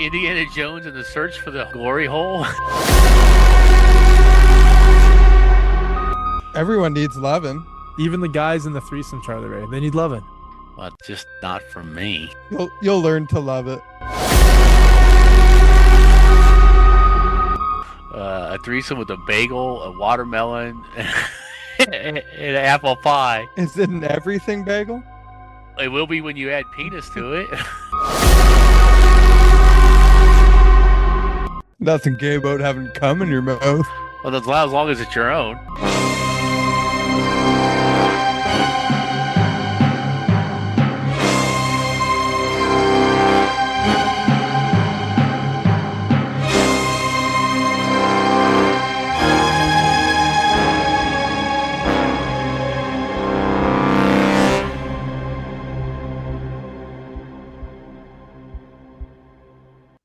Indiana Jones in the search for the glory hole. Everyone needs loving. Even the guys in the threesome, Charlie Ray, they need loving. Well, just not from me. You'll learn to love it. A threesome with a bagel, a watermelon, and an apple pie. Is it an everything bagel? It will be when you add penis to it. Nothing gay about having cum in your mouth. Well, as long as it's your own.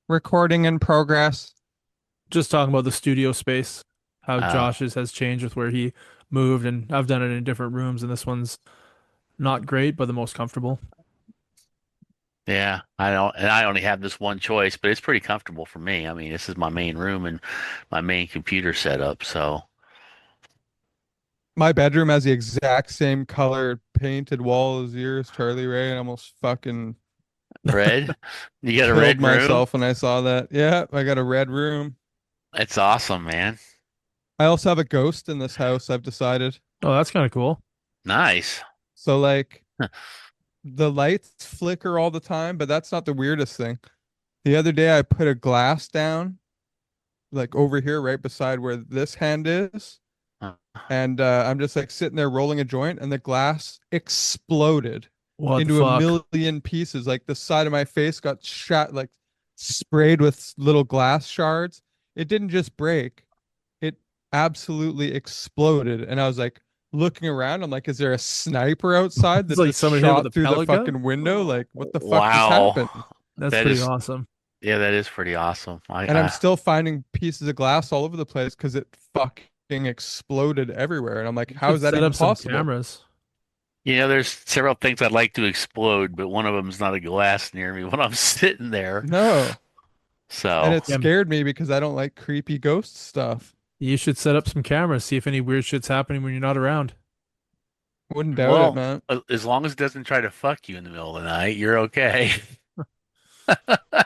Recording in progress. Just talking about the studio space, how Oh. Josh's has changed with where he moved, and I've done it in different rooms, and this one's not great, but the most comfortable. Yeah, I only have this one choice, but it's pretty comfortable for me. I mean, this is my main room and my main computer setup, so My bedroom has the exact same color painted wall as yours, Charlie Ray, and I almost fucking red. You got a killed red room? myself when I saw that. Yeah, I got a red room. It's awesome, man. I also have a ghost in this house, I've decided. Oh, that's kind of cool. Nice. So like the lights flicker all the time, but that's not the weirdest thing. The other day I put a glass down, like over here, right beside where this hand is. And I'm just like sitting there rolling a joint, and the glass exploded What into the a fuck? million pieces. Like the side of my face got shot, like sprayed with little glass shards. It didn't just break, it absolutely exploded. And I was like looking around. I'm like, is there a sniper outside It's that like just somebody hit with shot a through the pellet gun? fucking window? Like, what the fuck just Wow. happened? That's That pretty is, awesome. yeah, that is pretty awesome. And I'm still finding pieces of glass all over the place because it fucking exploded everywhere. And I'm like, You how should is that set even up some possible? cameras. there's several things I'd like to explode, but one of them is not a glass near me when I'm sitting there. No. And So, it Yeah, scared me because I don't like creepy ghost stuff. you should set up some cameras, see if any weird shit's happening when you're not around. Wouldn't doubt it, well, man. as long as it doesn't try to fuck you in the middle of the night, you're okay.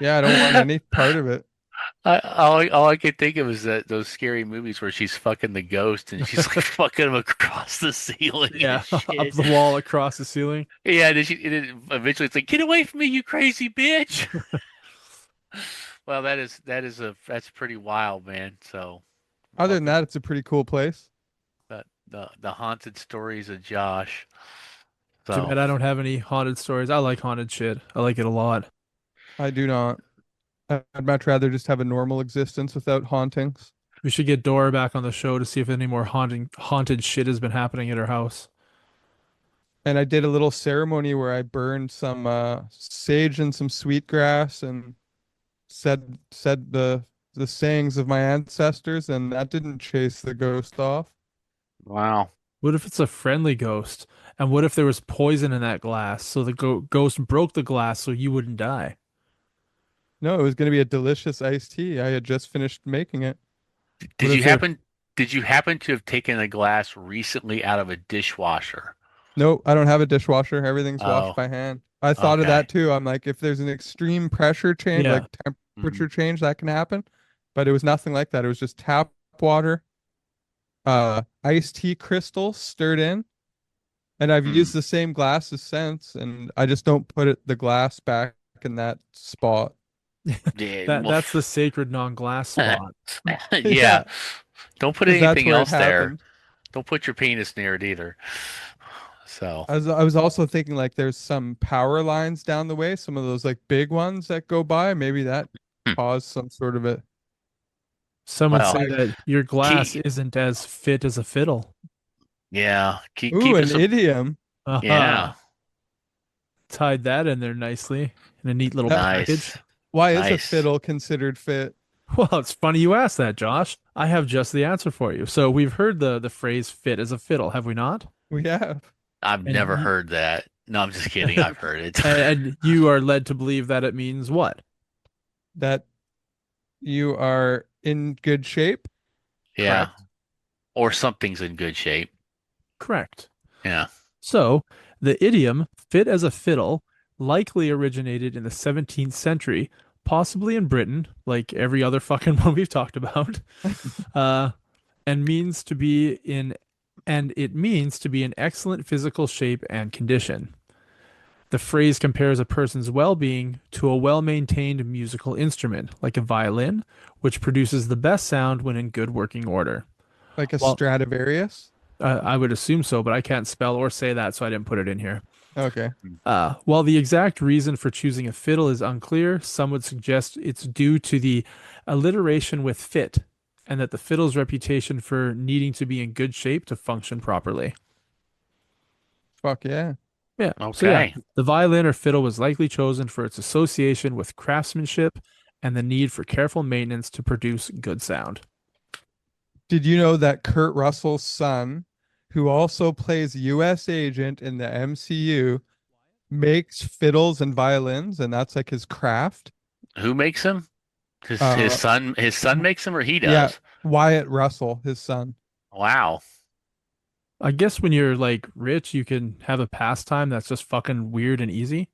Yeah, I don't want any part of it. All I can think of is that those scary movies where she's fucking the ghost and she's like fucking him across the ceiling Yeah, and up shit. the wall, across the ceiling. Yeah, and then eventually it's like, get away from me, you crazy bitch. Well, that's pretty wild, man. So, Other than welcome that, it's a pretty cool place. to the haunted stories of Josh. Too So, bad I don't have any haunted stories. I like haunted shit. I like it a lot. I do not. I'd much rather just have a normal existence without hauntings. We should get Dora back on the show to see if any more haunted shit has been happening at her house. And I did a little ceremony where I burned some sage and some sweetgrass and said the sayings of my ancestors, and that didn't chase the ghost off. wow. What if it's a friendly ghost? And what if there was poison in that glass so the ghost broke the glass so you wouldn't die? No, it was going to be a delicious iced tea. I had just finished making it. Did What if you there happen did you happen to have taken a glass recently out of a dishwasher? No, I don't have a dishwasher. Everything's washed Oh, by hand. I thought of okay. that too. I'm like, if there's an extreme pressure change, Yeah. like Mhm. temperature change, that can happen. But it was nothing like that. It was just tap water, iced tea crystals stirred in. And I've Hmm. used the same glasses since, and I just don't put the glass back in that spot. Yeah, well, That's the sacred non-glass spot. yeah. Yeah, Don't put because that's anything where it else there. happened. Don't put your penis near it either. So, I was also thinking like there's some power lines down the way, some of those like big ones that go by. Maybe that hmm. caused some sort of a Some would say Well, fire. that your glass keep, isn't as fit as a fiddle. yeah, Ooh, keep it an some, idiom. yeah, Aha. Tied that in there nicely in a neat little That, nice, package. why is a nice. fiddle considered fit? Well, it's funny you asked that, Josh. I have just the answer for you. So we've heard the phrase fit as a fiddle, have we not? We have. I've And never you, heard that. No, I'm just kidding. I've heard it. and you are led to believe that it means what? that you are in good shape. Yeah. Correct. Or something's in good shape. Correct. Yeah. So, the idiom fit as a fiddle likely originated in the 17th century, possibly in Britain, like every other fucking one we've talked about, uh, and means to be in, and it means to be in excellent physical shape and condition. The phrase compares a person's well-being to a well-maintained musical instrument, like a violin, which produces the best sound when in good working order. Like a Well, Stradivarius. I would assume so, but I can't spell or say that, so I didn't put it in here. Okay. While the exact reason for choosing a fiddle is unclear, some would suggest it's due to the alliteration with fit, and that the fiddle's reputation for needing to be in good shape to function properly. Fuck yeah. Yeah. So yeah, Okay. the violin or fiddle was likely chosen for its association with craftsmanship and the need for careful maintenance to produce good sound. Did you know that Kurt Russell's son, who also plays U.S. agent in the MCU, makes fiddles and violins, and that's like his craft? Who makes him? His Uh, son makes him or he yeah, does? Wyatt Russell, his son. Wow. I guess when you're like rich, you can have a pastime that's just fucking weird and easy.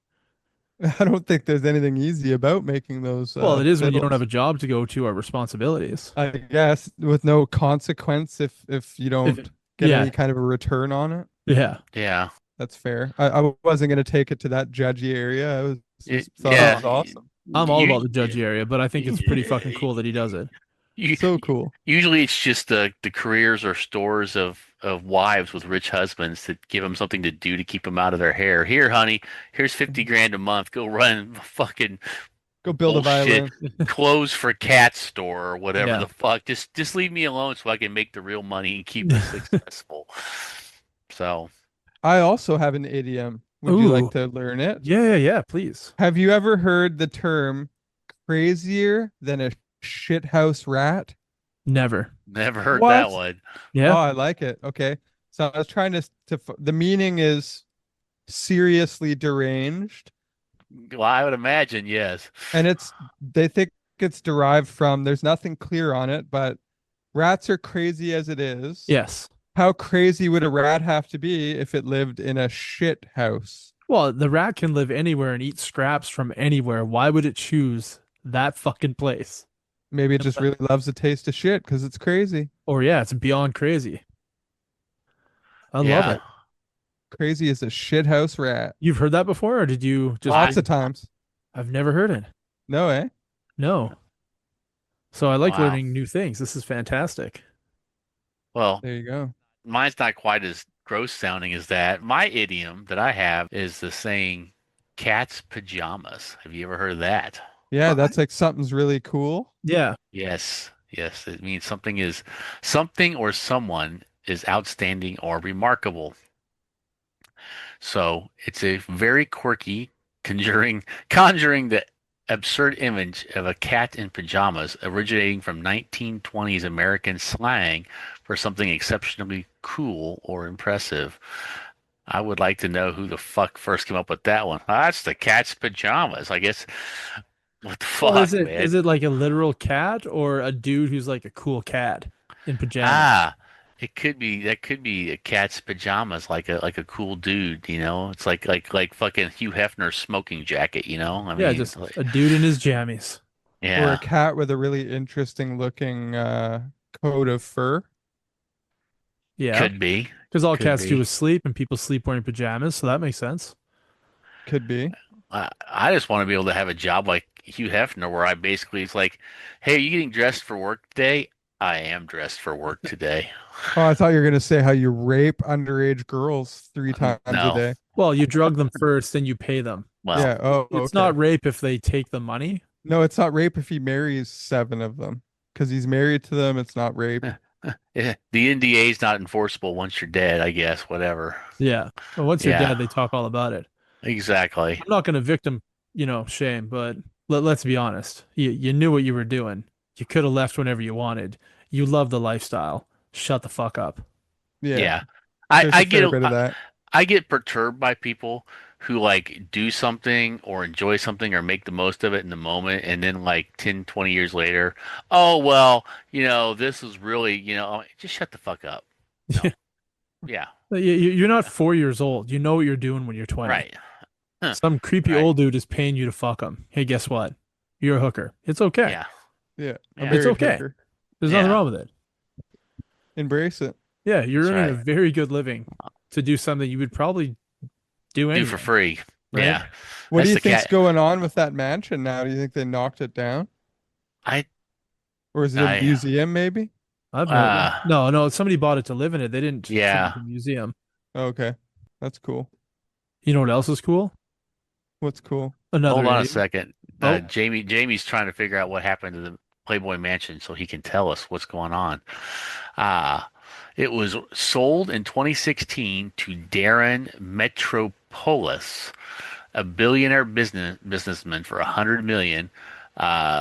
I don't think there's anything easy about making those Well, it is when you don't have fiddles. a job to go to or responsibilities. I guess with no consequence if you If don't get yeah, any kind of a return on it. yeah. Yeah. That's fair. I wasn't gonna take it to that judgy area. I was just thought it Oh, Yeah. was awesome. I'm all about You, the judgy area, but I think it's pretty fucking you, cool that he does it. you, So cool. usually it's just the careers or stores of wives with rich husbands that give them something to do to keep them out of their hair. Here, honey, here's 50 grand a month. Go run a fucking Go build a bullshit violin. clothes for cats store or whatever Yeah. the fuck. Just leave me alone so I can make the real money and keep us successful. So, I also have an idiom. Would you like Ooh. to learn it? Yeah, yeah, yeah, please. Have you ever heard the term crazier than a shithouse rat? Never. never heard that What? one. Oh, Yeah. I like it. Okay. So I was trying the meaning is seriously deranged, Well, I would imagine, yes. and they think it's derived from, there's nothing clear on it, but rats are crazy as it is. Yes. How crazy would a rat have to be if it lived in a shit house? Well, the rat can live anywhere and eat scraps from anywhere. Why would it choose that fucking place? Maybe it just really loves the taste of shit because it's crazy. Or yeah, it's beyond crazy. I love Yeah. it. Crazy as a shit house rat. You've heard that before, or did you just I Lots of times. I've never heard it. No, eh? No. So I like wow. learning new things. This is fantastic. Well, There you go. mine's not quite as gross sounding as that. My idiom that I have is the saying cat's pajamas. Have you ever heard of that? Yeah, that's like something's really cool. Yeah. Yes. Yes. It means something or someone is outstanding or remarkable. So it's a very quirky, conjuring the absurd image of a cat in pajamas, originating from 1920s American slang for something exceptionally cool or impressive. I would like to know who the fuck first came up with that one. Ah, that's the cat's pajamas. I guess. What the Well, fuck, man? is it like a literal cat or a dude who's like a cool cat in pajamas? Ah, it could be that could be a cat's pajamas, like a cool dude, you know? It's like fucking Hugh Hefner's smoking jacket, you know? I Yeah, mean, just like, a dude in his jammies. Or a yeah, cat with a really interesting looking coat of fur. Yeah, could be, because all could cats do is be. sleep, and people sleep wearing pajamas, so that makes sense. Could be. I just want to be able to have a job like Hugh Hefner, where I basically it's like, hey, are you getting dressed for work today? I am dressed for work today. Oh, I thought you were gonna say how you rape underage girls three times a No, day. Well, you drug them first, then you pay them. well, Yeah. Oh, It's okay. not rape if they take the money. No, it's not rape if he marries seven of them. Because he's married to them, it's not rape. the NDA is not enforceable once you're dead, I guess. Whatever. Yeah. But once you're Yeah, dead, they talk all about it. exactly. I'm not going to victim, shame, but let's be honest. You knew what you were doing. You could have left whenever you wanted. You love the lifestyle. Shut the fuck up. Yeah. Yeah. There's I a fair get bit of that. I get perturbed by people who like do something or enjoy something or make the most of it in the moment, and then like 10, 20 years later, oh well, this was really, just shut the fuck up. No. Yeah. You're not 4 years old. You know what you're doing when you're 20. Right. Huh. Some creepy Right. old dude is paying you to fuck him. Hey, guess what? You're a hooker. It's okay. Yeah. Yeah, a Yeah. It's married okay. hooker. There's nothing Yeah. wrong with it. Embrace it. Yeah, you're That's earning a right. very good living to do something you would probably do Do for anyway, free. right? Yeah. What do That's you the think's cat. going on with that mansion now? Do you think they knocked it down? I Or is it a I museum maybe? I've uh no, somebody bought it to live in it. They didn't turn it yeah. into a museum. Okay. That's cool. You know what else is cool? What's cool? Hold Another on a idiom. second. Oh, Jamie's trying to figure out what happened to the Playboy Mansion so he can tell us what's going on. Uh, it was sold in 2016 to Darren Metropolis, a billionaire businessman, for 100 million,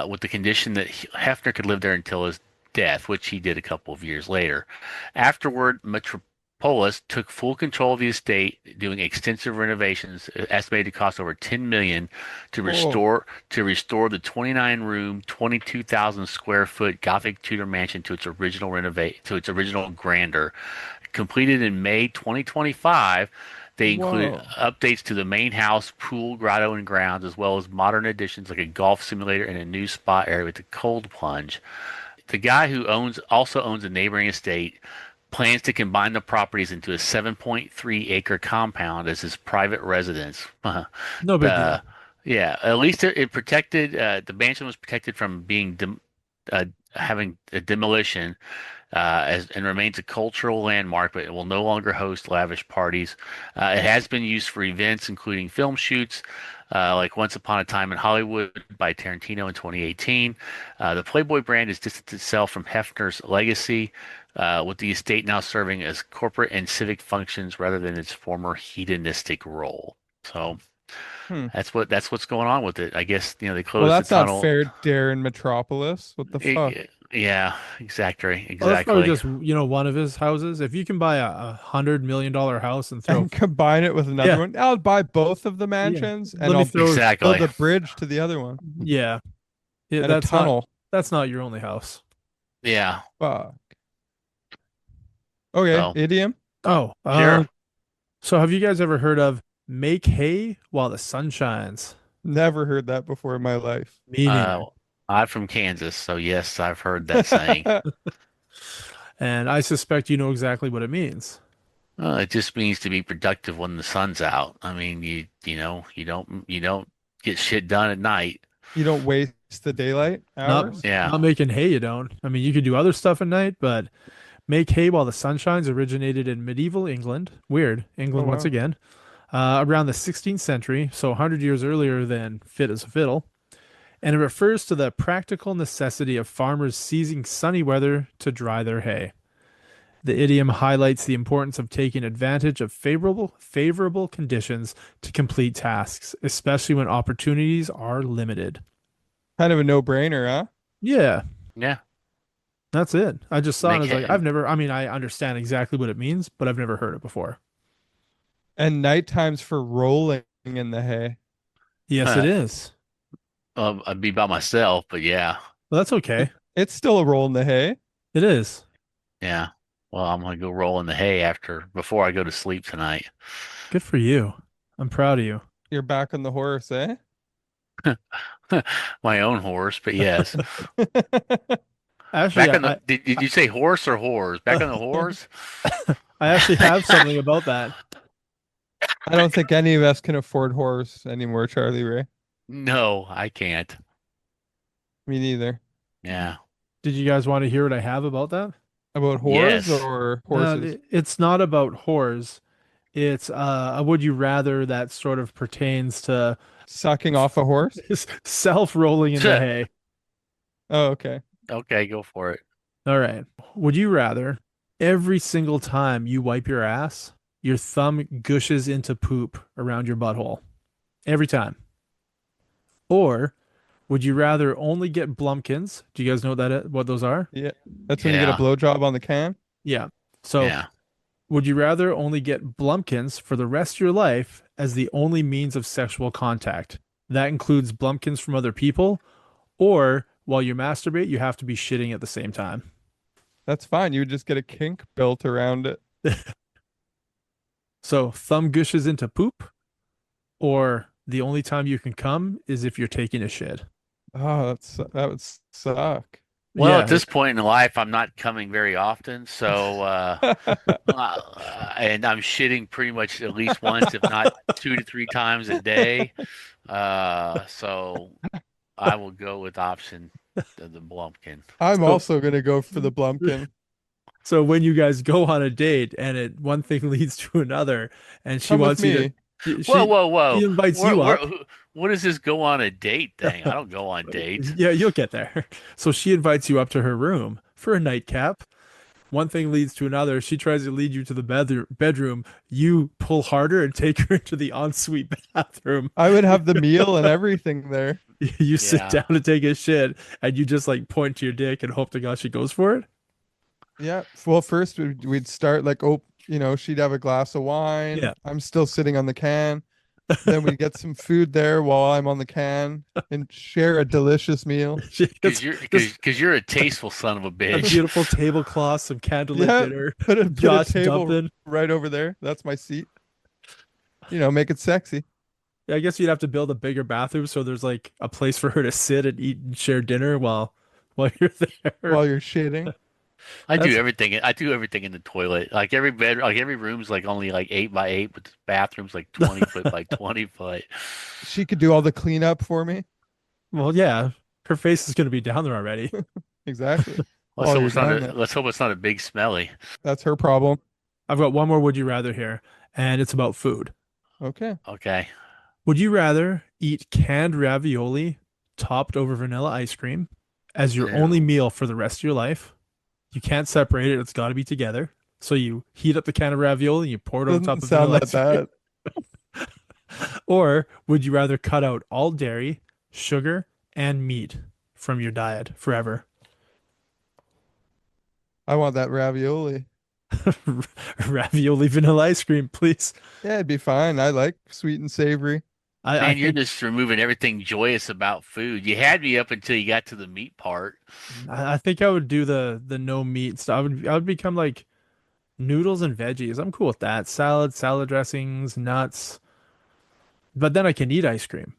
with the condition that Hefner could live there until his death, which he did a couple of years later. Afterward, Metropolis took full control of the estate, doing extensive renovations, estimated to cost over 10 million to Oh, restore the 29-room, 22,000 square foot Gothic Tudor mansion to its original grandeur. Completed in May 2025, they include whoa. updates to the main house, pool, grotto, and grounds, as well as modern additions like a golf simulator and a new spa area with a cold plunge. The guy who also owns a neighboring estate plans to combine the properties into a 7.3-acre compound as his private residence. no big the deal. Yeah, at least it protected. The mansion was protected from being having a demolition, and remains a cultural landmark, but it will no longer host lavish parties. It has been used for events, including film shoots, like Once Upon a Time in Hollywood by Tarantino in 2018. The Playboy brand has distanced itself from Hefner's legacy, with the estate now serving as corporate and civic functions rather than its former hedonistic role. So Hmm. that's what's going on with it. I guess they Well, closed the that's not tunnel. fair, Darren Metropolis. What the fuck? Yeah, exactly, Well, that's probably exactly. just one of his houses. If you can buy a $100 million house and throw, And combine it with another yeah, one. I'll buy both of the yeah, mansions and let me I'll throw, build Exactly. a bridge to the other one yeah, yeah, and a tunnel. that's not your only house. Yeah. Fuck. Okay, So idiom. Oh, sure. so have you guys ever heard of make hay while the sun shines? Never heard that before in my life. Me Uh, neither. I'm from Kansas, so yes, I've heard that saying. And I suspect you know exactly what it means. It just means to be productive when the sun's out. I mean, you don't get shit done at night. You don't waste the daylight Not hours? Yeah. not making hay, you don't. I mean, you could do other stuff at night, but make hay while the sun shines originated in medieval England. Weird, Oh England once wow. again. Around the 16th century, so 100 years earlier than fit as a fiddle. And it refers to the practical necessity of farmers seizing sunny weather to dry their hay. The idiom highlights the importance of taking advantage of favorable conditions to complete tasks, especially when opportunities are limited. Kind of a no-brainer, huh? Yeah, Yeah. that's it. I just saw it and Make I was like, hay. I mean, I understand exactly what it means, but I've never heard it before. And night times for rolling in the hay. Yes, it is. I'd be by myself, but yeah. Well, that's okay. It's still a roll in the hay. It is. Yeah. Well, I'm gonna go roll in the hay before I go to sleep tonight. Good for you. I'm proud of you. You're back on the horse, eh? My own horse, but yes. Actually, Back on the did you say horse or whores? Back on the I, horse? I actually have something about that. I don't think any of us can afford horse anymore, Charlie Ray. No, I can't. Me neither. Yeah. Did you guys want to hear what I have about that? About whores Yes. or No, horses? it's not about whores. It's a would you rather that sort of pertains to Sucking off a horse? self-rolling in the hay. Oh, okay. Okay, go for it. All right. Would you rather every single time you wipe your ass, your thumb gushes into poop around your butthole? Every time. Or would you rather only get Blumpkins? Do you guys know what those are? Yeah. That's when you get a Yeah. blowjob on the can. Yeah. So Yeah. Would you rather only get Blumpkins for the rest of your life as the only means of sexual contact? That includes Blumpkins from other people, or while you masturbate, you have to be shitting at the same time. That's fine. You would just get a kink built around it. So thumb gushes into poop, or the only time you can come is if you're taking a shit. Oh, that would suck. Well, at Yeah, this point in life, I'm not coming very often, so and I'm shitting pretty much at least once, if not 2 to 3 times a day. So I will go with option the Blumpkin. I'm so also gonna go for the Blumpkin. so when you guys go on a date and one thing leads to another, and she Come with wants you me. to, Whoa, she whoa, she whoa! invites you up. What does this go on a date thing? I don't go on dates. Yeah, you'll get there. So she invites you up to her room for a nightcap. One thing leads to another. She tries to lead you to the bedroom. You pull harder and take her into the ensuite bathroom. I would have the meal and everything there. You sit Yeah. down to take a shit, and you just like point to your dick and hope to God she goes for it. Yeah. Well, first we'd start like, oh, she'd have a glass of wine. Yeah. I'm still sitting on the can. Then we get some food there while I'm on the can and share a delicious meal. She Because gets you're this because you're a tasteful son of a a bitch. beautiful tablecloth, some candlelit Yeah, dinner, put a Josh table dumping. right over there. That's my seat. Make it sexy Yeah, I guess you'd have to build a bigger bathroom so there's like a place for her to sit and eat and share dinner while you're there. while you're shitting. I do That's everything. I do everything in the toilet. Like every room's like only like 8 by 8, but the bathroom's like 20 foot by 20 foot. She could do all the cleanup for me. well, yeah. Her face is gonna be down there already. Exactly. Let's While hope you're it's not down there. let's hope it's not a big smelly. That's her problem. I've got one more would you rather here, and it's about food. Okay. Okay. Would you rather eat canned ravioli topped over vanilla ice cream as your only Ew. meal for the rest of your life? You can't separate it, it's got to be together. So you heat up the can of ravioli and you pour it over top Doesn't of sound vanilla that ice cream. bad. Or would you rather cut out all dairy, sugar, and meat from your diet forever? I want that ravioli. Ravioli vanilla ice cream, please. Yeah, it'd be fine. I like sweet and savory. I Man, you're think just removing everything joyous about food. You had me up until you got to the meat part. I think I would do the no meat stuff. I would become like noodles and veggies. I'm cool with that. Salad dressings, nuts. But then I can eat ice cream.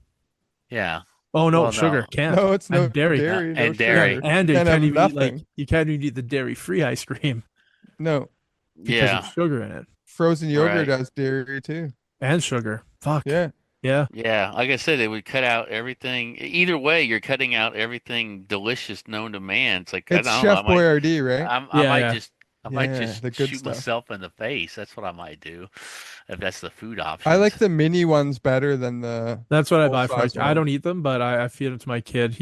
Yeah. Oh no, Well, sugar no. can't. No, it's no And dairy. dairy, no And sugar. dairy. And you Can't have can't even eat like nothing. you can't even eat the dairy-free ice cream No. because Yeah. there's sugar in it. Frozen yogurt Right. has dairy too. And sugar. Fuck. Yeah. Yeah. Yeah. Like I said, it would cut out everything. Either way, you're cutting out everything delicious known to man. It's like I It's don't know. Chef Boyardee, right? I Yeah, might yeah. just Yeah, the good shoot stuff. myself in the face. That's what I might do if that's the food I like options. the mini ones better than the That's what I buy for my full-size kid. I don't ones. eat them, but I feed them to my kid.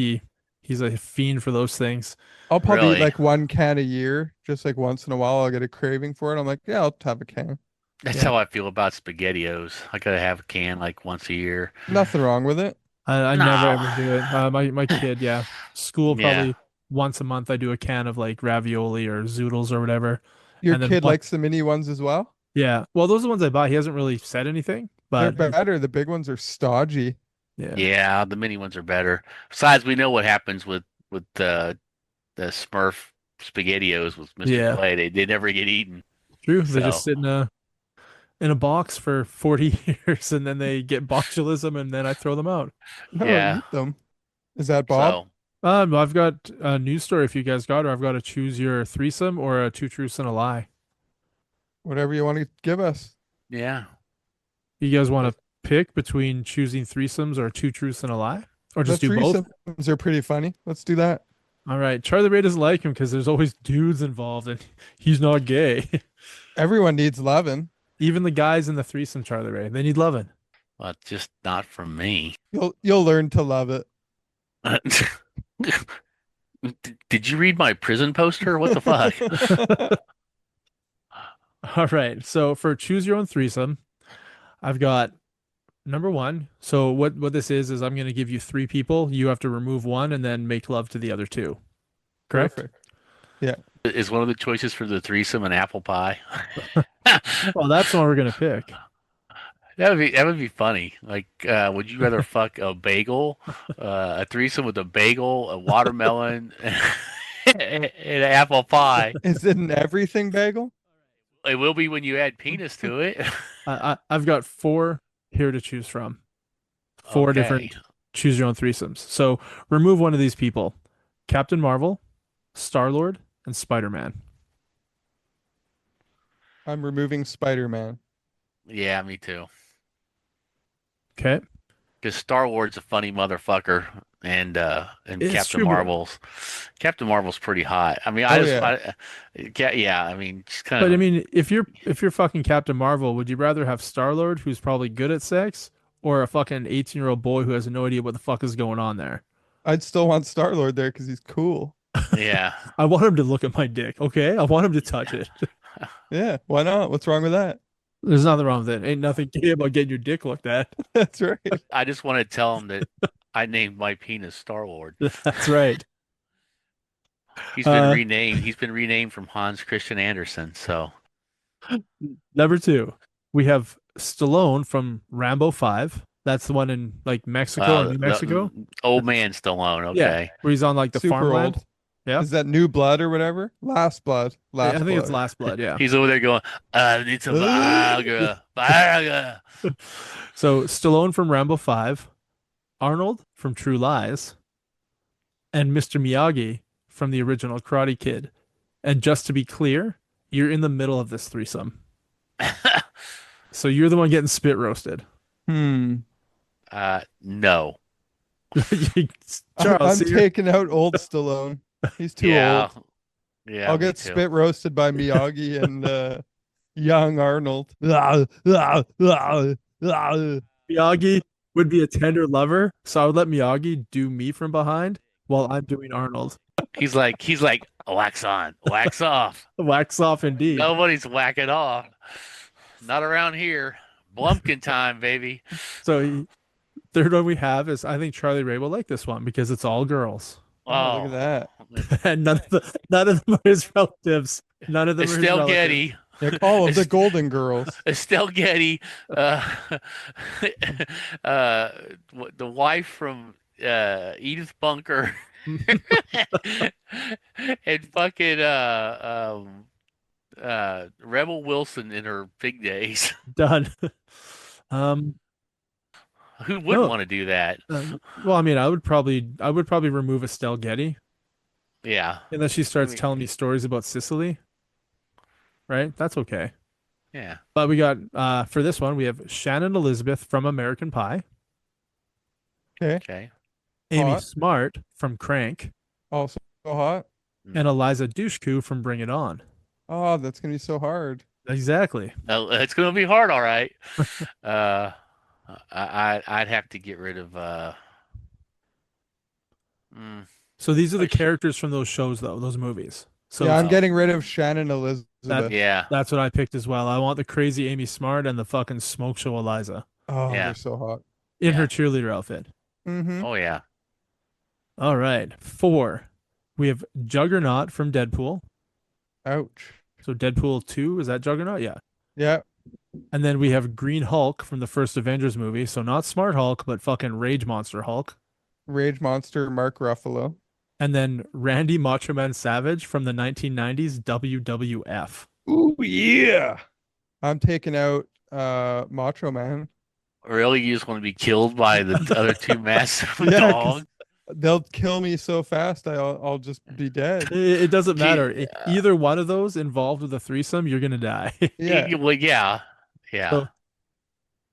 He's a fiend for those things. I'll probably eat Really. like one can a year, just like once in a while. I'll get a craving for it. I'm like, yeah, I'll have a can. That's Yeah. how I feel about SpaghettiOs. I gotta have a can like once a year. Nothing wrong with it. I never No. ever do it. My kid, yeah. School Yeah. probably once a month I do a can of like ravioli or zoodles or whatever. Your And then kid one, likes the mini ones as well. yeah. Well, those are the ones I buy. He hasn't really said anything, They're but better. The big ones are stodgy. yeah. Yeah, the mini ones are better. Besides, we know what happens with the Smurf SpaghettiOs with Mr. Yeah. Clay. They never get eaten. True. They just So sit in a box for 40 years and then they get botulism and then I throw them out. No, yeah. eat them. Is that Bob? So I've got a news story if you guys got it. I've got a choose your threesome or a two truths and a lie. Whatever you want to give us. yeah. You guys want to pick between choosing threesomes or two truths and a lie? Or The just do both? threesomes are pretty funny. Let's do that. All right. Charlie Ray doesn't like him because there's always dudes involved and he's not gay. Everyone needs loving. Even the guys in the threesome, Charlie Ray, they need loving. Well, just not from me. You'll learn to love it. Did you read my prison poster? What the fuck? All right. So for choose your own threesome, I've got number one. So what this is I'm going to give you three people. You have to remove one and then make love to the other two. Correct? Perfect. Yeah. Is one of the choices for the threesome an apple pie? Well, that's the one we're gonna pick. That would be funny. Like, would you rather fuck a bagel, a threesome with a bagel, a watermelon, and an apple pie? Is it an everything bagel? It will be when you add penis to it. I've got four here to choose from. Four Okay. different choose your own threesomes. So remove one of these people: Captain Marvel, Star-Lord, and Spider-Man. I'm removing Spider-Man. Yeah, me too. Okay, Because Star Wars a funny motherfucker, and it's Captain true, but Marvel's pretty hot. I mean, Oh yeah. yeah. I mean, just kind but I of. mean, if you're fucking Captain Marvel, would you rather have Star-Lord, who's probably good at sex, or a fucking 18-year-old boy who has no idea what the fuck is going on there? I'd still want Star-Lord there because he's cool. Yeah. I want him to look at my dick, okay? I want him to touch it. Yeah, why not? What's wrong with that? There's nothing wrong with it. Ain't nothing gay about getting your dick looked at. That's right. I just want to tell him that I named my penis Star Lord. That's right. He's been Uh, renamed. He's been renamed from Hans Christian Andersen. So, Number two, we have Stallone from Rambo 5. That's the one in like Mexico or New the Mexico. old man Stallone. Yeah, Okay. where he's on like the Super farmland. old. Yeah, Is that New Blood or whatever? Last Blood. I Last think it's Blood. Last Blood. Yeah. He's over there going, it's a Viagra, Viagra. So Stallone from Rambo 5, Arnold from True Lies, and Mr. Miyagi from the original Karate Kid. And just to be clear, you're in the middle of this threesome. So you're the one getting spit roasted. Hmm. No. Charles, I'm see, taking out old Stallone. He's too Yeah. old. Yeah, I'll me get too. spit roasted by Miyagi and young Arnold. Miyagi would be a tender lover, so I would let Miyagi do me from behind while I'm doing Arnold. He's like, wax on, wax off. Wax off indeed. Nobody's whacking off. Not around here. Blumpkin time, baby. So third one we have is I think Charlie Ray will like this one because it's all girls. Oh, look Oh, at that. And none of them are his relatives. None of them are his Estelle relatives. Getty. They call them the Est- Golden Girls. Estelle Getty, uh, the wife from Edith Bunker, and fucking Rebel Wilson in her big days. Done. Um, Who wouldn't no. want to do that? Well, I mean, I would probably remove Estelle Getty Yeah. unless she I starts mean, telling me stories about Sicily, right? That's okay. yeah. But we got for this one, we have Shannon Elizabeth from American Pie, Okay. Okay. Amy Hot. Smart from Crank, Also hot. and Eliza Dushku from Bring It On. Oh, that's gonna be so hard. Exactly. It's gonna be hard, all right. Uh, I'd have to get rid of mm, So these are the I should, characters from those shows, though, those movies. So Yeah, I'm oh, getting rid of Shannon that Elizabeth. yeah, that's what I picked as well. I want the crazy Amy Smart and the fucking smoke show Eliza Oh, yeah, they're so hot. in her yeah. cheerleader outfit. Mm-hmm. Oh yeah. All right. Four. We have Juggernaut from Deadpool. Ouch. So Deadpool 2, is that Juggernaut? Yeah. Yeah. And then we have Green Hulk from the first Avengers movie. So not Smart Hulk, but fucking Rage Monster Hulk. Rage Monster, Mark Ruffalo. And then Randy Macho Man Savage from the 1990s WWF. Ooh, yeah. I'm taking out Macho Man. Really, you just want to be killed by the other two massive Yeah, 'cause dogs? they'll kill me so fast I'll just be dead. It doesn't matter. Gee, Either one of those involved with a threesome, you're gonna die. Yeah. well, yeah, yeah. So,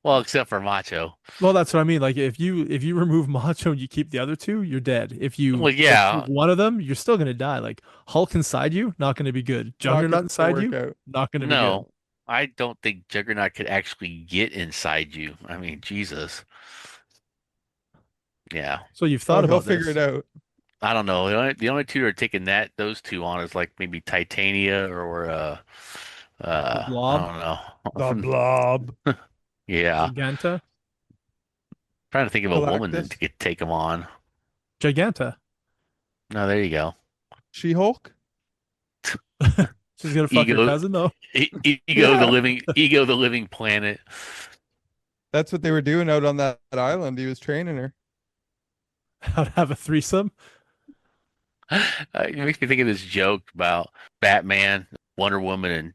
Well, except for Macho. well, that's what I mean. Like if you remove Macho and you keep the other two, you're dead. If you Well, like, yeah. keep one of them, you're still gonna die. Like Hulk inside you, not gonna be good. Not Juggernaut gonna inside work you, out. not gonna be good. No, I don't think Juggernaut could actually get inside you. I mean, Jesus. Yeah. So you've Oh, thought he'll about figure this. it out. I don't know. The only two are taking those two on is like maybe Titania or The I Blob, The don't know. Blob. Yeah. Giganta, Trying to think of a woman Galactus. that could take him on. Giganta. No, there you go. She-Hulk. She's gonna fuck your Ego, cousin though. Yeah, Ego the living planet. that's what they were doing out on that island. He was training her. How to have a threesome? It makes me think of this joke about Batman, Wonder Woman,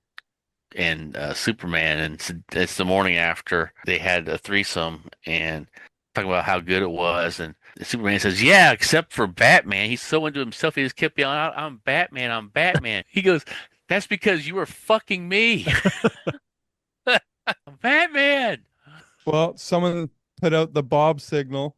and Superman, and it's the morning after they had a threesome, and talking about how good it was, and Superman says, "Yeah, except for Batman, he's so into himself, he just kept yelling out, 'I'm Batman, I'm Batman.'" He goes, "That's because you were fucking me, I'm Batman." Well, someone put out the Bob signal.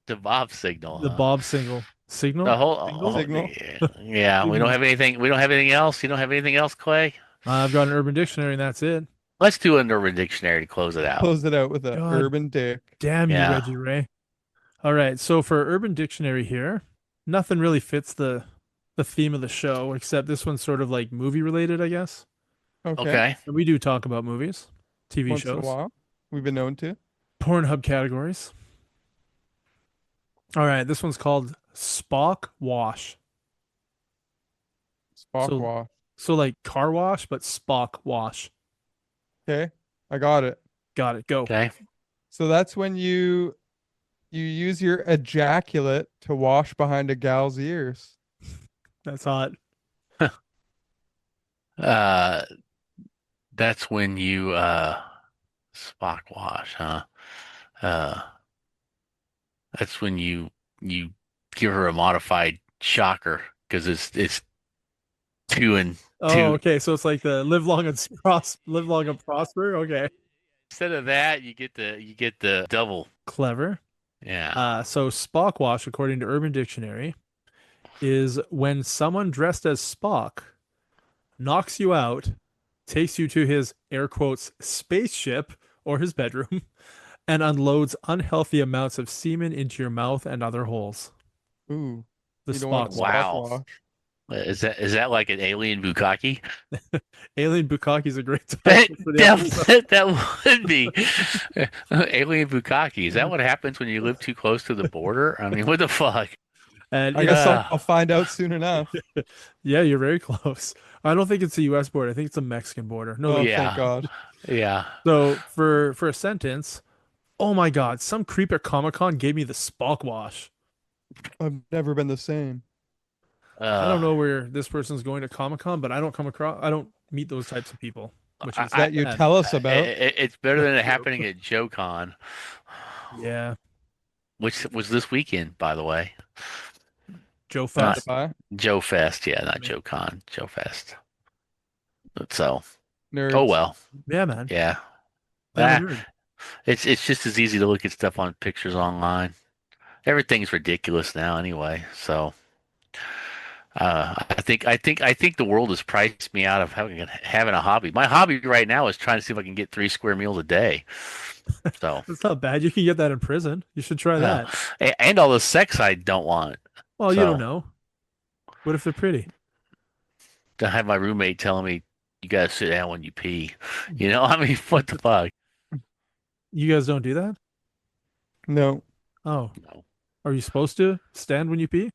The Bob signal, The huh? Bob single. The Signal? Single? Signal. yeah, yeah. We don't Signal. have anything. We don't have anything else. You don't have anything else, Clay? I've got an Urban Dictionary and that's it. Let's do an Urban Dictionary to close it out. Close it out with a God urban dick. damn you, Yeah. Reggie Ray. All right, so for Urban Dictionary here, nothing really fits the theme of the show, except this one's sort of like movie related, I guess. Okay. Okay. And we do talk about movies, TV Once in a shows, while. We've been known to. Pornhub categories. All right, this one's called Spock Wash. Spock So wash. so like car wash, but Spock Wash. Okay. I got it. Got it. Go. Okay. So that's when you use your ejaculate to wash behind a gal's ears. That's hot. Uh, that's when you Spock wash, huh? Uh, that's when you give her a modified shocker because it's two and Oh, two. okay. So it's like the live long and prosper. Okay. Instead of that, you get the double. Clever. Yeah. So Spock wash, according to Urban Dictionary, is when someone dressed as Spock knocks you out, takes you to his air quotes spaceship or his bedroom, and unloads unhealthy amounts of semen into your mouth and other holes. Ooh, The you don't want Spock a wash. Spock Wow. wash. Is that like an alien bukkake? Alien Bukkake is a great title for the episode. That would be alien bukkake. Is that what happens when you live too close to the border? I mean, what the fuck? And I it's guess I'll Uh, find out soon enough. yeah, you're very close. I don't think it's a U.S. border. I think it's a Mexican border. No, Oh, the thank yeah, God. yeah. So for a sentence, oh my God, some creep at Comic-Con gave me the Spock wash. I've never been the same. I don't Uh, know where this person's going to Comic-Con, but I don't meet those types of people, which is I, That you sad. tell us about. it's better than it True. happening at JoeCon, Yeah, which was this weekend, by the way. Joe Not Fest. Bye. Joe Fest, yeah, not JoeCon, Joe Fest. So, oh Nerds. well, Yeah, man. yeah. I'm Ah, a nerd. it's just as easy to look at stuff on pictures online. Everything's ridiculous now, anyway. So, I think the world has priced me out of having a hobby. My hobby right now is trying to see if I can get 3 square meals a day. So, That's not bad. You can get that in prison. You should try uh, that. and all the sex I don't want. Well, you don't So, know. What if they're pretty? to have my roommate telling me you gotta sit down when you pee. I mean, what the fuck? You guys don't do that? No. Oh, No. are you supposed to stand when you pee?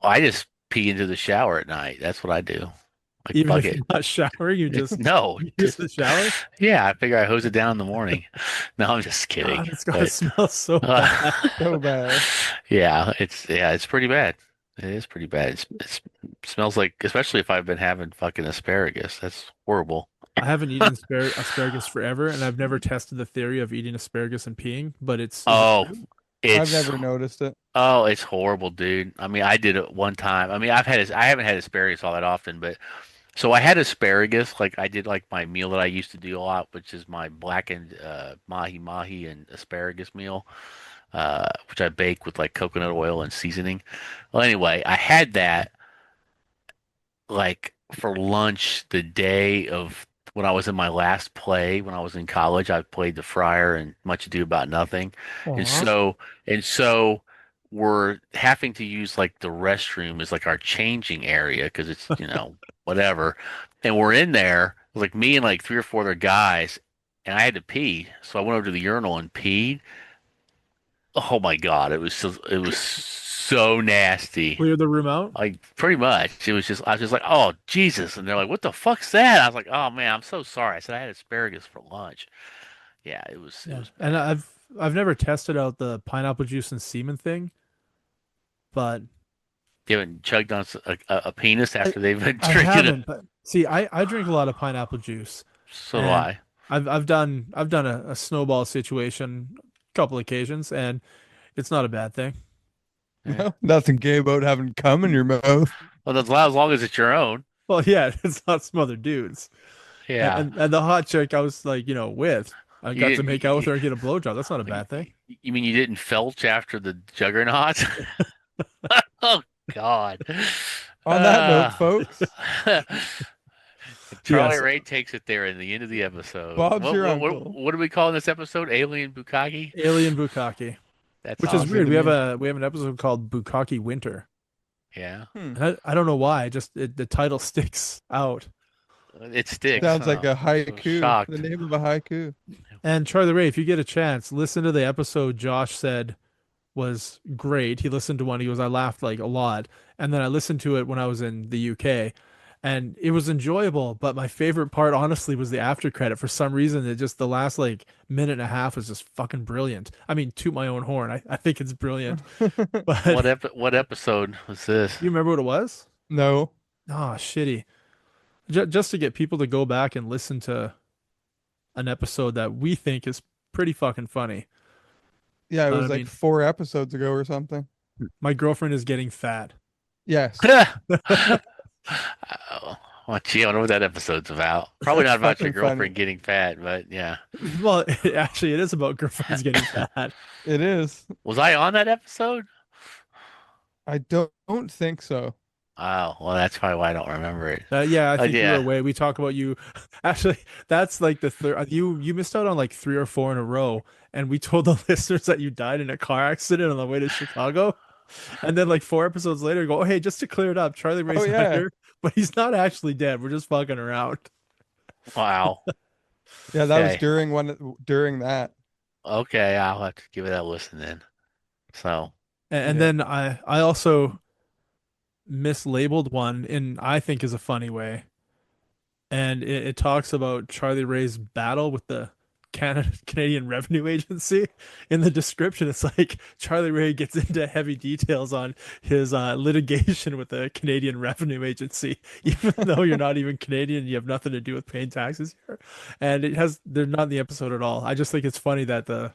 I just pee into the shower at night. That's what I do. Like, Even fuck if it. you're not showering, you just No, use the shower? yeah, I figure I hose it down in the morning. No, I'm just kidding. God, it's gotta But, smell so uh, bad. So bad. it's pretty bad. It is pretty bad. It smells like, especially if I've been having fucking asparagus. That's horrible. I haven't eaten asparagus forever, and I've never tested the theory of eating asparagus and peeing, but is it Oh, true? I've it's never noticed it. oh, it's horrible, dude. I mean, I did it one time. I mean, I haven't had asparagus all that often, but so I had asparagus. Like I did like my meal that I used to do a lot, which is my blackened mahi mahi and asparagus meal, which I bake with like coconut oil and seasoning. Well, anyway, I had that like for lunch the day of when I was in my last play when I was in college. I played the friar and Much Ado About Nothing, and Aw. so we're having to use like the restroom as like our changing area because it's whatever, and we're in there like me and like 3 or 4 other guys, and I had to pee, so I went over to the urinal and peed. Oh my God, it was so nasty. Clear the room out. Like pretty much, it was just I was just like, oh Jesus, and they're like, what the fuck's that? I was like, oh man, I'm so sorry. I said I had asparagus for lunch. Yeah, it Yeah, was and bad. I've never tested out the pineapple juice and semen thing, but You haven't chugged on a penis I after they've been I drinking it. haven't. But see, I drink a lot of pineapple juice, So do and I. I've done a snowball situation a couple occasions, and it's not a bad thing. Yeah. No, nothing gay about having cum in your mouth. Well, as long as it's your own. Well, yeah, it's not some other dudes. And, Yeah. and and the hot chick I was like, with, I You got to didn't. make out with her and get a blowjob. That's not a bad thing. You mean you didn't felch after the juggernaut? Oh God. On that note, Uh, folks, Charlie Yes, Ray takes it there in the end of the episode. Bob's your uncle. What do we call this episode? Alien Bukkake? Alien Bukkake, That's which is Sounds good weird. to We have me. an episode called Bukkake Winter. yeah. Hmm. And I don't know why. The title sticks out. It sticks, Sounds like huh? a So haiku. The shocked. name of a haiku. And Charlie Ray, if you get a chance, listen to the episode Josh said was great. He listened to one. He goes, I laughed like a lot. And then I listened to it when I was in the UK, and it was enjoyable. But my favorite part, honestly, was the after credit. For some reason, it just the last like minute and a half was just fucking brilliant. I mean, toot my own horn. I think it's brilliant. But What episode was this? you remember what it was? No. Oh, shitty. Just to get people to go back and listen to an episode that we think is pretty fucking funny. Yeah, it But I was like mean, 4 episodes ago or something. my girlfriend is getting fat. Yes. Oh, well, gee, I wonder what that episode's about. Probably It's not about your fucking funny. girlfriend getting fat, but yeah. Well, actually, it is about girlfriends getting fat. It is. Was I on that episode? I don't think so. Oh, well, that's probably why I don't remember it. Yeah, I think you were Yeah. away. We talk about you. Actually, that's like the third. You missed out on like 3 or 4 in a row, and we told the listeners that you died in a car accident on the way to Chicago. And then like 4 episodes later, go, oh, hey, just to clear it up, Charlie Oh Ray's not yeah. here, but he's not actually dead. We're just fucking around. Wow. Yeah, that was Okay. during that. Okay, I'll have to give it a listen then. So, And Yeah. then I also mislabeled one in I think is a funny way. And it talks about Charlie Ray's battle with the Canadian Revenue Agency. In the description, it's like Charlie Ray gets into heavy details on his litigation with the Canadian Revenue Agency, even though you're not even Canadian, you have nothing to do with paying taxes here. And they're not in the episode at all. I just think it's funny that the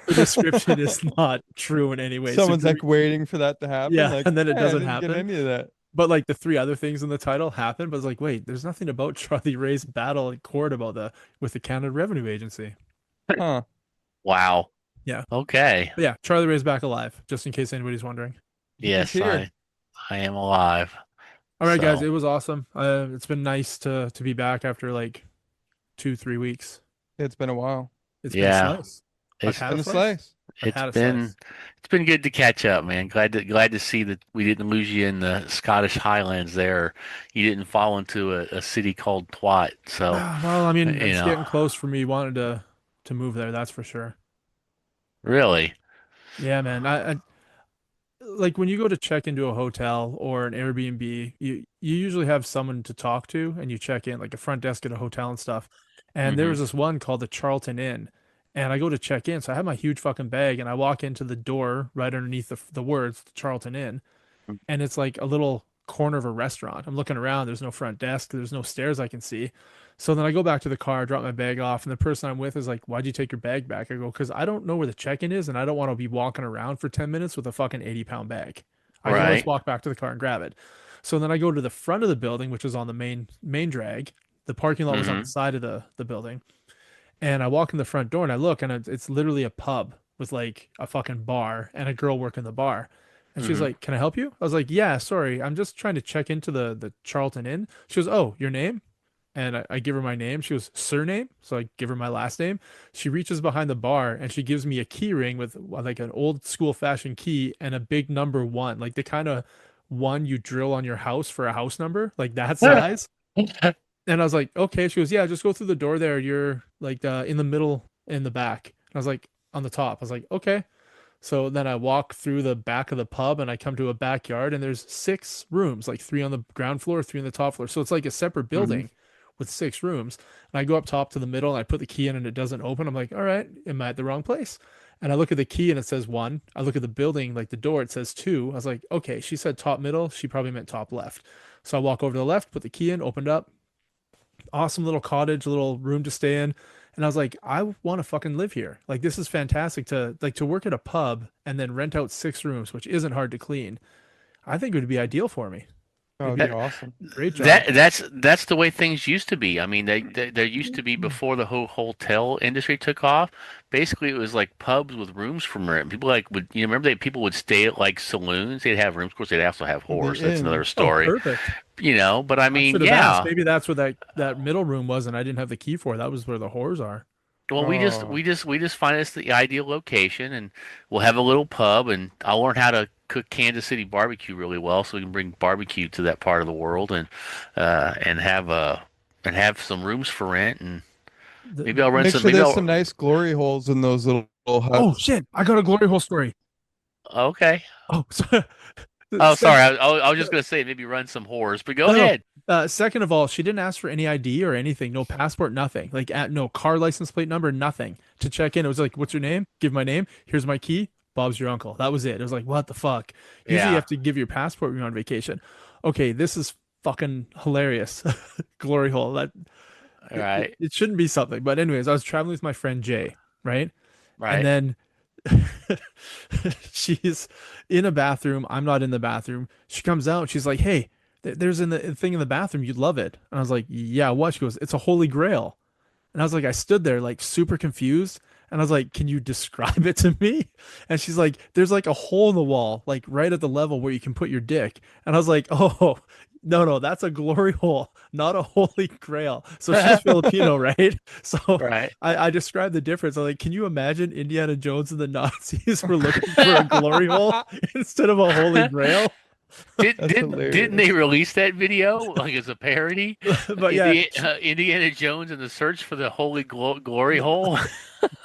description is not true in any way. So Someone's like waiting for that to happen. yeah, Like, and then it hey, I doesn't didn't get happen. any of that. But like the 3 other things in the title happen, but it's like, wait, there's nothing about Charlie Ray's battle in court about with the Canada Revenue Agency. Huh. wow. Yeah. Okay. But yeah, Charlie Ray's back alive, just in case anybody's wondering. He's Yes, here. I am alive. All right, guys, So, it was awesome. It's been nice to be back after like 2-3 weeks. It's been a while. It's yeah, been a slice. I've it's had Been a a slice. slice. I've it's had a been slice. it's been good to catch up, man. Glad to see that we didn't lose you in the Scottish Highlands there. You didn't fall into a city called Twat. So, Well, I mean, you it's know, getting close for me wanting to move there, that's for sure. really. Yeah, man. I like when you go to check into a hotel or an Airbnb, you usually have someone to talk to and you check in, like a front desk at a hotel and stuff. And there Hmm. was this one called the Charlton Inn. And I go to check in, so I have my huge fucking bag and I walk into the door right underneath the words the Charlton Inn, and it's like a little corner of a restaurant. I'm looking around, there's no front desk, there's no stairs I can see. So then I go back to the car, drop my bag off, and the person I'm with is like, "Why'd you take your bag back?" I go, "Because I don't know where the check-in is, and I don't want to be walking around for 10 minutes with a fucking 80-pound bag. I can always Right. walk back to the car and grab it." So then I go to the front of the building, which is on the main drag. The parking lot was on the Hmm. side of the building. And I walk in the front door and I look, and it's literally a pub with like a fucking bar and a girl working the bar. And she was Hmm. like, "Can I help you?" I was like, "Yeah, sorry. I'm just trying to check into the Charlton Inn." She goes, "Oh, your name?" And I give her my name. She goes, "Surname?" So I give her my last name. She reaches behind the bar and she gives me a key ring with like an old school fashioned key and a big number one, like the kind of one you drill on your house for a house number, like that size. And I was like, okay. She goes, yeah, just go through the door there. You're like in the middle in the back. And I was like, on the top. I was like, okay. So then I walk through the back of the pub and I come to a backyard and there's 6 rooms, like 3 on the ground floor, 3 on the top floor. So it's like a separate Mhm. building with 6 rooms. And I go up top to the middle and I put the key in and it doesn't open. I'm like, all right, am I at the wrong place? And I look at the key and it says 1. I look at the building, like the door, it says 2. I was like, okay, she said top middle. She probably meant top left. So I walk over to the left, put the key in, opened up, awesome little cottage, little room to stay in. And I was like, I want to fucking live here. Like this is fantastic to work at a pub and then rent out 6 rooms, which isn't hard to clean. I think it would be ideal for me. That It'd would be be a awesome. great job. That's the way things used to be. I mean, there used to be before the whole hotel industry took off. Basically, it was like pubs with rooms for rent. People like would remember that people would stay at like saloons. They'd have rooms. Of course, they'd also have The whores. That's another inns. Oh, story. perfect. But I I mean, should have asked. yeah. Maybe that's where that middle room was, and I didn't have the key for it. That was where the whores are. Well, Oh, we just find it's the ideal location, and we'll have a little pub, and I'll learn how to cook Kansas City barbecue really well, so we can bring barbecue to that part of the world, and have some rooms for rent, and maybe The, I'll run make some. sure Maybe there's some I'll. nice glory holes in those little oh huts. shit! I got a glory hole story. Okay. Oh, so, Oh, sec- sorry. I was just gonna say maybe run some whores, but go no, no. ahead. Second of all, she didn't ask for any ID or anything. No passport, nothing. Like, no car license plate number, nothing. To check in, it was like, "What's your name? Give my name. Here's my key. Bob's your uncle." That was it. It was like, what the fuck? Usually, you Yeah. have to give your passport when you're on vacation. Okay, this is fucking hilarious. Glory hole. That All right. it shouldn't be something. But anyways, I was traveling with my friend Jay, right? And Right. then she's in a bathroom. I'm not in the bathroom. She comes out. She's like, "Hey, there's in the thing in the bathroom. You'd love it." And I was like, "Yeah, what?" She goes, "It's a holy grail." And I was like, I stood there like super confused. And I was like, "Can you describe it to me?" And she's like, "There's like a hole in the wall, like right at the level where you can put your dick." And I was like, "Oh, no, no, that's a glory hole, not a holy grail." So she's Filipino, right? So Right. I described the difference. I'm like, can you imagine Indiana Jones and the Nazis were looking for a glory hole instead of a holy grail? That's Didn't they hilarious. release that video like as a parody? But yeah, Indiana Jones and the Search for the Holy Glory Hole.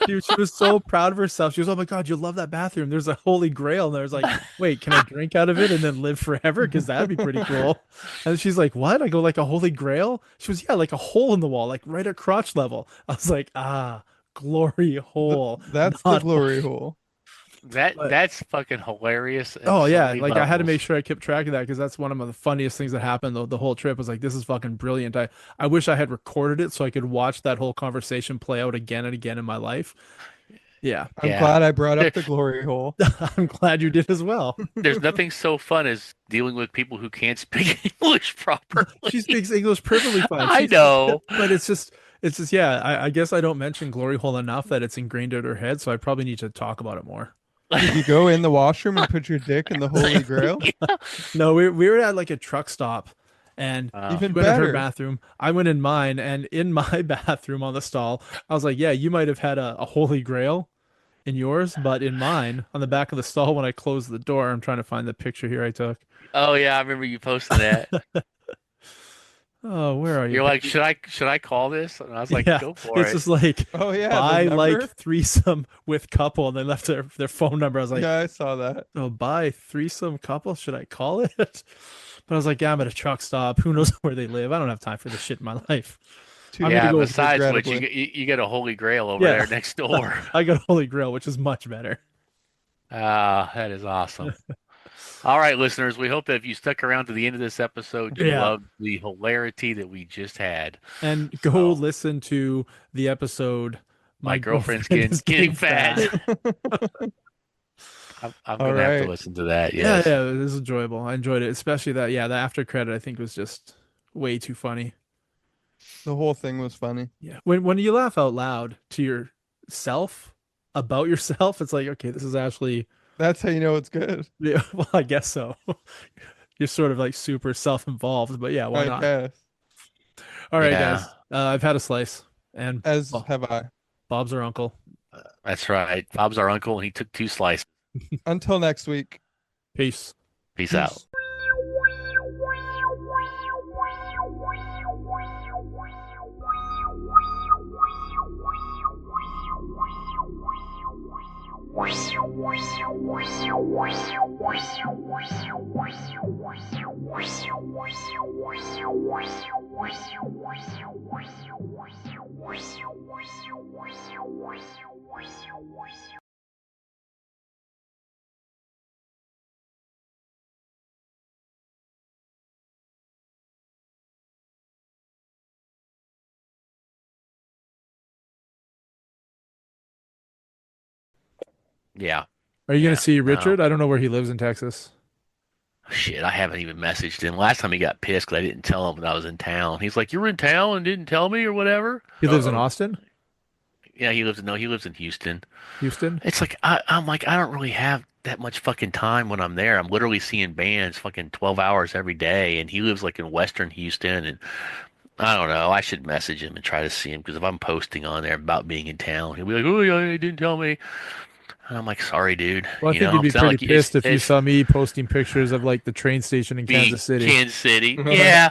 she was so proud of herself. She was, "Oh my God, you love that bathroom. There's a holy grail." And there's like, "Wait, can I drink out of it and then live forever? Because that'd be pretty cool." And she's like, "What?" I go, "Like a holy grail?" She was, "Yeah, like a hole in the wall, like right at crotch level." I was like, "Ah, glory hole, That's the not." glory hole. That But that's fucking hilarious in oh so yeah, many like I had to make levels. sure I kept track of that because that's one of the funniest things that happened the whole trip. Was like, this is fucking brilliant. I wish I had recorded it so I could watch that whole conversation play out again and again in my life. Yeah, I'm Yeah. glad I brought There, up the glory hole. I'm glad you did as well. there's nothing so fun as dealing with people who can't speak English She properly. speaks English perfectly fine. I know. But it's just yeah. I guess I don't mention glory hole enough that it's ingrained in her head. So I probably need to talk about it more. Did you go in the washroom and put your dick in the holy grail? No, we were at like a truck stop, and Uh, she Even went in her better. bathroom. I went in mine, and in my bathroom on the stall, I was like, "Yeah, you might have had a holy grail in yours, but in mine, on the back of the stall, when I closed the door, I'm trying to find the picture here I took. oh yeah, I remember you posting that. Oh, where are you, You're like, baby? should I call this? And I was like, Yeah, go for it's it. just like Oh yeah, the buy like number. threesome with couple, and they left their phone number. I was like, Yeah, I saw that. "Oh, buy threesome couple? Should I call it?" But I was like, "Yeah, I'm at a truck stop. Who knows where they live? I don't have time for this shit in my life. I'm gonna Yeah, go." besides which, Regrettably. you get a Holy Grail over Yeah, there next door. I got Holy Grail, which is much better. Ah, that is awesome. All right, listeners, we hope that if you stuck around to the end of this episode, you Yeah, loved the hilarity that we just had. and go So, listen to the episode. my My girlfriend's girlfriend is getting getting fat. fat. I'm All gonna have to right. listen to that. Yeah, Yes. yeah, it was enjoyable. I enjoyed it, especially that. Yeah, the after credit I think was just way too funny. The whole thing was funny. Yeah, when you laugh out loud to yourself about yourself, it's like, okay, this is actually, That's how you know it's good. yeah, well, I guess so. You're sort of like super self-involved, but yeah, why I not? guess. All right, Yeah, guys. I've had a slice, and As well, have I. Bob's our uncle. that's right. Bob's our uncle, and he took 2 slices. Until next week. Peace. Peace out. Peace. Wow. Yeah. Are you gonna Yeah. see No. Richard? I don't know where he lives in Texas. Shit, I haven't even messaged him. Last time he got pissed because I didn't tell him that I was in town. He's like, "You were in town and didn't tell me or whatever." He lives in Uh-oh. Austin, Yeah, he lives in Houston. Houston. It's like I'm like I don't really have that much fucking time when I'm there. I'm literally seeing bands fucking 12 hours every day, and he lives like in Western Houston, and I don't know. I should message him and try to see him because if I'm posting on there about being in town, he'll be like, "Oh yeah, he didn't tell me." And I'm like, "Sorry, dude." Well, I You think know, you'd be it's not pretty like pissed if you it's saw me posting pictures of like the train station in be Kansas City. Kansas City. Yeah,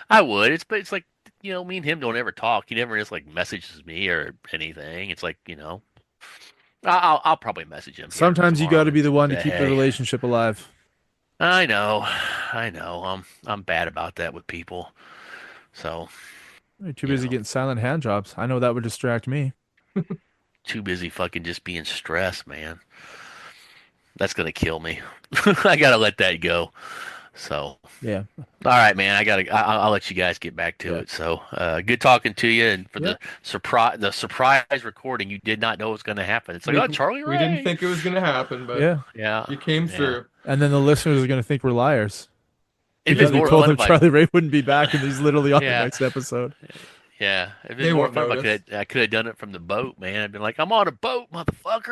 I would. It's like me and him don't ever talk. He never just like messages me or anything. It's like I'll probably message him here Sometimes you got tomorrow to and be the one to say, keep the "Hey, relationship alive. I know, I know. I'm bad about that with people. So You're too you busy know, getting silent hand jobs. I know that would distract me. too busy fucking just being stressed, man. That's gonna kill me. I gotta let that go. So Yeah, all right, man. I'll let you guys get back to yeah, it. So good talking to you. And for yeah, the surprise recording, you did not know it was going to happen. It's like, We oh, Charlie we didn't Ray. think it was gonna happen, but yeah. Yeah, you came yeah. through. And then the listeners are going to think we're liars It'd because been we more told fun them if I, Charlie Ray wouldn't be back, and he's literally on the yeah, next episode. yeah. It'd been They more won't fun if notice. I could have done it from the boat, man. I'd been like, I'm on a boat, motherfucker.